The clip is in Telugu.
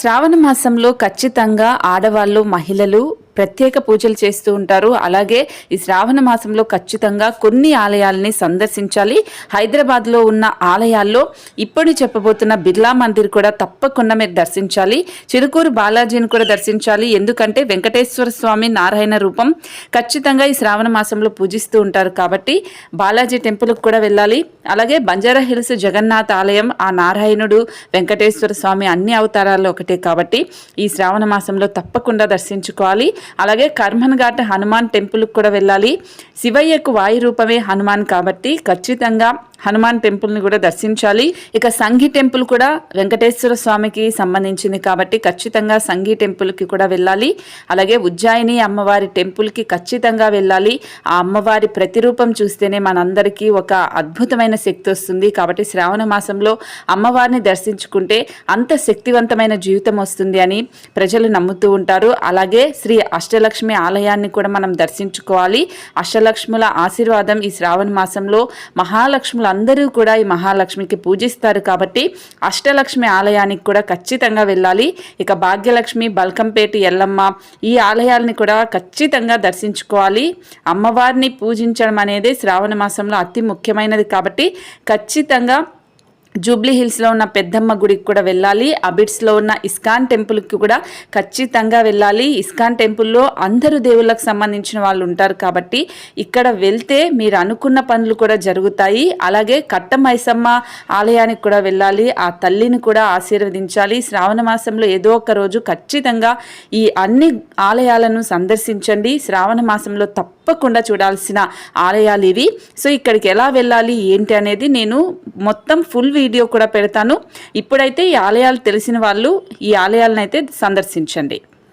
శ్రావణ మాసంలో ఖచ్చితంగా ఆడవాళ్ళు మహిళలు ప్రత్యేక పూజలు చేస్తూ ఉంటారు. అలాగే ఈ శ్రావణ మాసంలో ఖచ్చితంగా కొన్ని ఆలయాలని సందర్శించాలి. హైదరాబాద్లో ఉన్న ఆలయాల్లో ఇప్పుడు చెప్పబోతున్న బిర్లా మందిర్ కూడా తప్పకుండా మీరు దర్శించాలి. చిలుకూరు బాలాజీని కూడా దర్శించాలి. ఎందుకంటే వెంకటేశ్వర స్వామి నారాయణ రూపం ఖచ్చితంగా ఈ శ్రావణ మాసంలో పూజిస్తూ ఉంటారు కాబట్టి బాలాజీ టెంపుల్కి కూడా వెళ్ళాలి. అలాగే బంజారా హిల్స్ జగన్నాథ్ ఆలయం, ఆ నారాయణుడు వెంకటేశ్వర స్వామి అన్ని అవతారాల్లో ఒకటే కాబట్టి ఈ శ్రావణ మాసంలో తప్పకుండా దర్శించుకోవాలి. అలాగే కర్మన్ ఘాట్ హనుమాన్ టెంపుల్కి కూడా వెళ్ళాలి. శివయ్యకు వాయు రూపమే హనుమాన్ కాబట్టి ఖచ్చితంగా హనుమాన్ టెంపుల్ని కూడా దర్శించాలి. ఇక సంఘి టెంపుల్ కూడా వెంకటేశ్వర స్వామికి సంబంధించింది కాబట్టి ఖచ్చితంగా సంఘి టెంపుల్కి కూడా వెళ్ళాలి. అలాగే ఉజ్జాయిని అమ్మవారి టెంపుల్కి ఖచ్చితంగా వెళ్ళాలి. ఆ అమ్మవారి ప్రతిరూపం చూస్తేనే మనందరికీ ఒక అద్భుతమైన శక్తి వస్తుంది. కాబట్టి శ్రావణ మాసంలో అమ్మవారిని దర్శించుకుంటే అంత శక్తివంతమైన జీవితం వస్తుంది అని ప్రజలు నమ్ముతూ ఉంటారు. అలాగే శ్రీ అష్టలక్ష్మి ఆలయాన్ని కూడా మనం దర్శించుకోవాలి. అష్టలక్ష్ముల ఆశీర్వాదం ఈ శ్రావణ మాసంలో మహాలక్ష్ముల అందరూ కూడా ఈ మహాలక్ష్మికి పూజిస్తారు కాబట్టి అష్టలక్ష్మి ఆలయానికి కూడా ఖచ్చితంగా వెళ్ళాలి. ఇక భాగ్యలక్ష్మి, బల్కంపేట ఎల్లమ్మ ఈ ఆలయాలని కూడా ఖచ్చితంగా దర్శించుకోవాలి. అమ్మవారిని పూజించడం అనేది శ్రావణ మాసంలో అతి ముఖ్యమైనది కాబట్టి ఖచ్చితంగా జూబ్లీ హిల్స్లో ఉన్న పెద్దమ్మ గుడికి కూడా వెళ్ళాలి. అబిడ్స్లో ఉన్న ఇస్కాన్ టెంపుల్కి కూడా ఖచ్చితంగా వెళ్ళాలి. ఇస్కాన్ టెంపుల్లో అందరూ దేవుళ్ళకు సంబంధించిన వాళ్ళు ఉంటారు కాబట్టి ఇక్కడ వెళ్తే మీరు అనుకున్న పనులు కూడా జరుగుతాయి. అలాగే కట్ట మైసమ్మ ఆలయానికి కూడా వెళ్ళాలి. ఆ తల్లిని కూడా ఆశీర్వదించాలి. శ్రావణ మాసంలో ఏదో ఒక రోజు ఖచ్చితంగా ఈ అన్ని ఆలయాలను సందర్శించండి. శ్రావణ మాసంలో తప్పకుండా చూడాల్సిన ఆలయాలు ఇవి. సో ఇక్కడికి ఎలా వెళ్ళాలి ఏంటి అనేది నేను మొత్తం ఫుల్ వీడియో కూడా పెడతాను. ఇప్పుడైతే ఈ ఆలయాలు తెలిసిన వాళ్ళు ఈ ఆలయాలను అయితే సందర్శించండి.